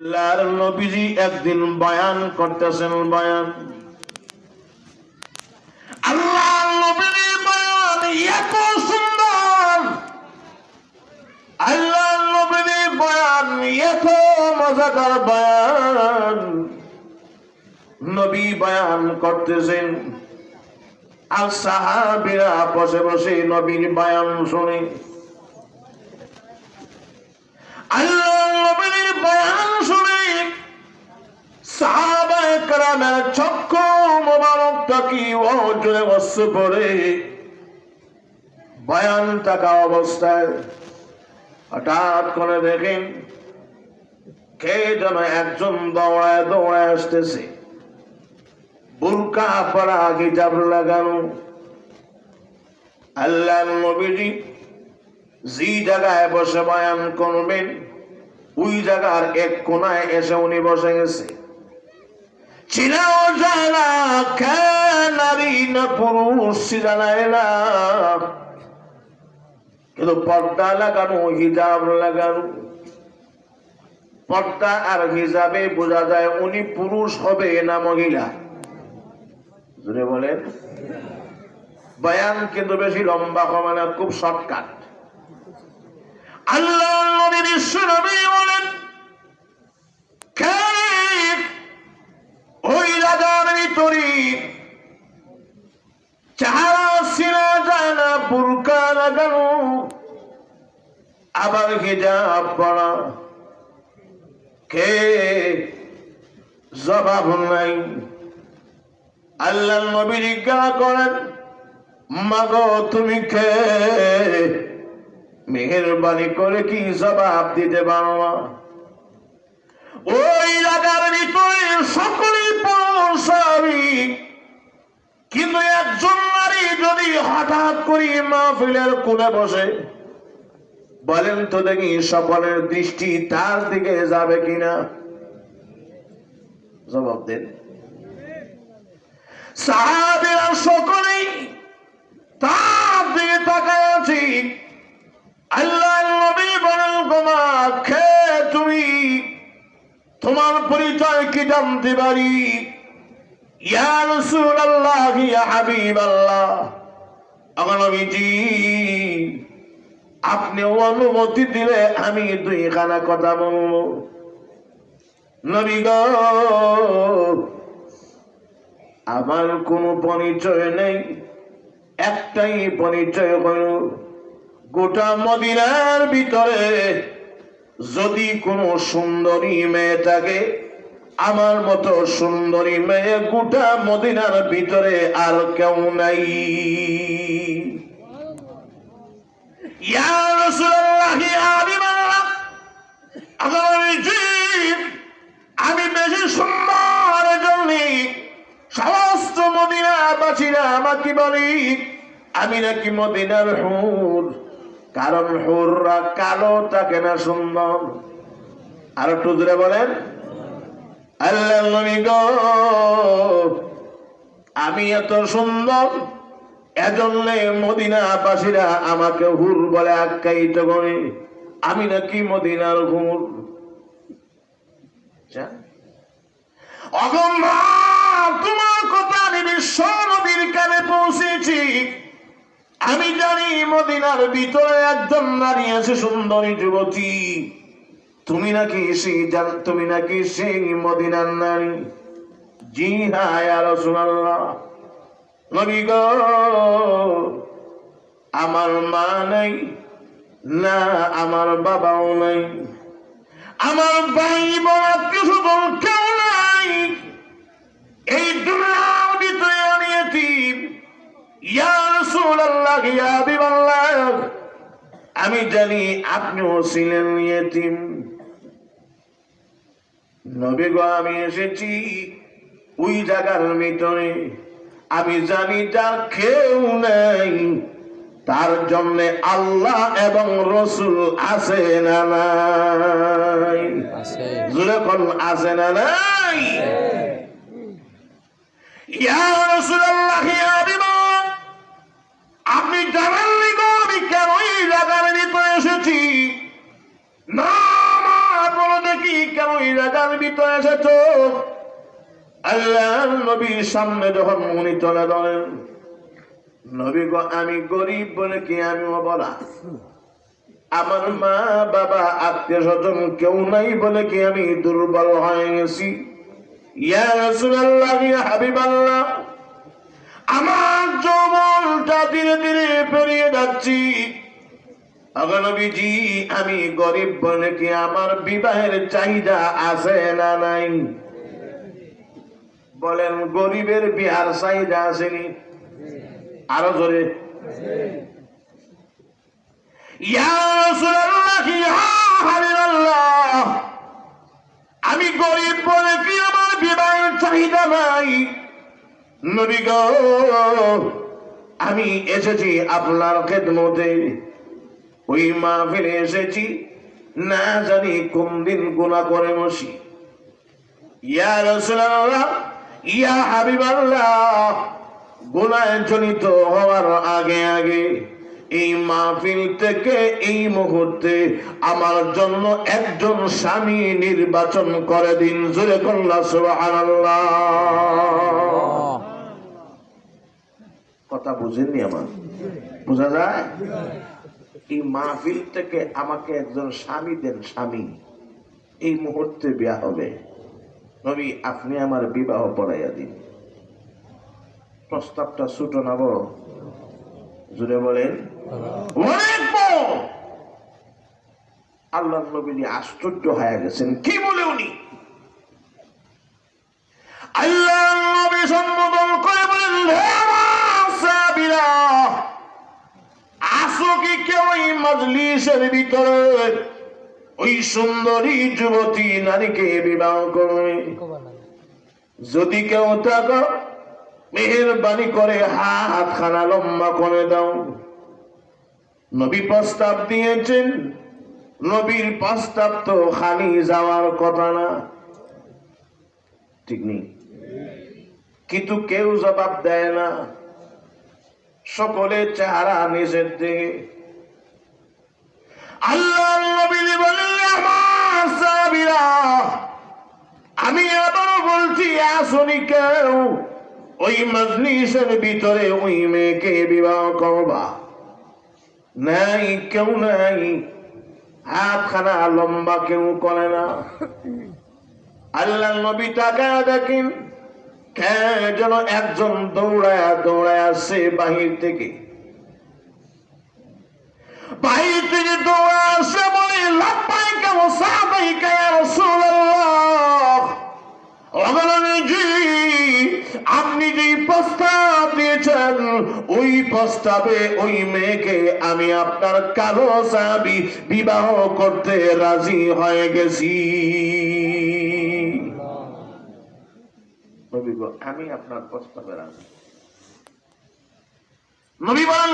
আল্লাহর নবীজি একদিন বয়ান করতেছেন। বয়ান, আল্লাহর নবীর বয়ান এত সুন্দর, আল্লাহর নবীর বয়ান এত মজাদার বয়ান। নবী বয়ান করতেছেন আর সাহাবীরা বসে বসে নবীর বয়ান শুনে। আল্লাহর নবীর বয়ান শুনে সাহাবায়ে কেরামের চক্ষু মোবারক তাকি ওজনে বসে পড়ে। বয়ান থাকা অবস্থায় হঠাৎ করে দেখেন কে যেন একজন দৌড়ায় দৌড়ায় আসতেছে, বুরকা পরা, হিজাব লাগানো। আল্লাহর নবীজি যে জায়গায় বসে বয়ান করবেন ওই জায়গার এক কোনায় এসে উনি বসে গেছে। চিনাও যায় না কে নারী না পুরুষ, জানায় না, কিন্তু পর্দা লাগানো, হিজাব লাগানো। পর্দা আর হিজাবে বোঝা যায় উনি পুরুষ হবে না মহিলা। জোরে বলেন। বয়ান কিন্তু বেশি লম্বা হবে না, খুব শর্টকাট। আল্লাহর নবী বিশ্বনবী বলেন ওই রাজার ভিতরে চেহারা চিনা যায় না, বুরকা লাগানো, আবার হিজাব পরা। কে? জবাব নাই। আল্লাহর নবী জিজ্ঞাসা করেন, মাগো তুমি কে? মেহেরবানি করে কি জবাব দিতে পারো না? ওই রাজার ভিতরে সকলেই পুরুষ, কিন্তু একজন নারী যদি হঠাৎ করে মাহফিলের কোণে বসে, বলেন তো দেখি সকলের দৃষ্টি তার দিকে যাবে কিনা? জবাব দেন। সাহাবীরা সকলেই তার দিকে তাকায় আছে। আল্লাহর নবী বলেন, গোমা কে তুমি? তোমার পরিচয় কি জানতে পারি? ইয়া রাসূলুল্লাহ, ইয়া হাবিবাল্লাহ, আমার নবীজি আপনি অনুমতি দিলে আমি দুইখানা কথা বলবো। নবী গো, আমার কোনো পরিচয় নেই, একটাই পরিচয় হলো গোটা মদিনার ভিতরে যদি কোনো সুন্দরী মেয়ে থাকে, আমার মতো সুন্দরী মেয়ে গোটা মদিনার ভিতরে আর কেউ নাই। ইয়া রাসূলুল্লাহ, ইয়া হাবিবাল্লাহ, আমি বেশি সুন্দর জন্য সমস্ত মদিনাবাসীরা আমাকে বলি আমি নাকি মদিনার হুর, কারণ হুররা কালো থাকে না, সুন্দর। আর একটু জোরে বলেন। আল্লাহর নবী গো, আমি এত সুন্দর, এজন্য মদিনাবাসীরা আমাকে হুর বলে আখ্যায়িত করে, আমি নাকি মদিনার হুর। তোমার কথা আমি বিশ্ব নবীর কানে পৌঁছেছি। আমি জানি মদিনার ভিতরে একজন নারী আছে, সুন্দরী যুবতী। তুমি নাকি সেই মদিনার নারী? জি হ্যাঁ ইয়া রাসূলুল্লাহ। নবী গো, আমার মা নাই না, আমার বাবাও নাই, আমার ভাই বোন আত্মীয়স্বজন কেউ নাই, এই দুনিয়ার ভিতরে আমি এতিম। ইয়া রাসূলুল্লাহ, ইয়া হাবিবাল্লাহ, আমি জানি আপনিও ছিলেন এতিম। নবী গো, আমি এসেছি ওই জায়গার ভিতরে, আমি জানি যার কেউ নেই তার জন্য আল্লাহ এবং রসুল আছে না নাই? যখন আছে না নাই? ইয়া রাসূলুল্লাহ, ইয়া হাবিবাল্লাহ, আপনি জানেননি গো আমি কেন এই জায়গার ভিতরে এসেছি? না, আমার বলো কি কেন এই জায়গার ভিতরে এসেছো? আল্লাহর নবীর সামনে যখন উনি চলে ধরেন, নবী গো আমি গরিব বলে কি আমি বলা, আমার মা বাবা আত্মীয় স্বজন কেউ নাই বলে কি আমি দুর্বল হয়ে গেছি? ইয়া রাসূলুল্লাহ, ইয়া হাবিবাল্লাহ, আমার যৌবনটা ধীরে ধীরে পেরিয়ে যাচ্ছি। আগে নবীজি, আমি গরিব বলে কি আমার বিবাহের চাহিদা আছে না নাই? বলেন, গরিবের বিয়ার চাহিদা আসেনি? আরো জোরে। ইয়া রাসূলুল্লাহ, ইয়া হাবিবাল্লাহ, আমি গরিব বলে কি আমার বিবাহের চাহিদা নাই? নবী গো, আমি এসেছি আপনার খেদমতে, ওই মাহফিলে এসেছি, না জানি কোন দিন গুনাহ করে বসি। ইয়া রাসূলুল্লাহ, ইয়া হাবিবাল্লাহ, গুনাহ জনিত হওয়ার আগে আগে এই মাহফিল থেকে এই মুহূর্তে আমার জন্য একজন স্বামী নির্বাচন করে দিন। জোরে কল্লা সুবহানাল্লাহ। কথা বুঝেননি? আমার বোঝা যায়? এই মাহফিল থেকে আমাকে একজন স্বামী দেন, স্বামী, এই মুহূর্তে বিয়া হবে। নবী, আপনি আমার বিবাহ পড়াইয়া দিন। প্রস্তাবটা ছোট না বড়? জুড়ে বলেন। অনেক বড়। আল্লাহর নবী আশ্চর্য হয়ে গেছেন। কি বলে উনি? আল্লাহর নবী সম্বোধন করে বলেন, হে আমার সাহাবীরা, আসো কি কেউ এই মজলিসের ভিতরে ওই সুন্দরী যুবতী নারীকে বিবাহ করবে? যদি কেউ থাকো, মেহেরবানি করে হাতখানা লম্বা করে দাও। নবী প্রস্তাব দিয়েছেন। নবীর প্রস্তাব তো খালি যাওয়ার কথা না, ঠিক নেই? কিন্তু কেউ জবাব দেয় না, সকলে চেহারা নিজের দিকে। আল্লাহর নবী বলেন, আমার সাহাবীরা, আমি আবারও বলছি, আসনি কেউ ওই মজলিসের ভিতরে ওই মেয়েকে বিবাহ করবা? নাই, কেউ নাই। হাতখানা লম্বা কেউ করে না। আল্লাহর নবী তাকায় দেখেন, কে যেন একজন দৌড়ায় দৌড়ায় আসছে বাহির থেকে। বাহির থেকে দৌড়ে আসে, বলে, লাব্বাইকা ওয়া সাআদাইকা ইয়া রাসূলুল্লাহ। আপনি যে প্রস্তাব দিয়েছেন, ওই প্রস্তাবে ওই মেয়েকে আমি আপনার কালো সাহাবী বিবাহ করতে রাজি হয়ে গেছি। নবী গো, আমি আপনার প্রস্তাবে রাজি। নবী বলেন,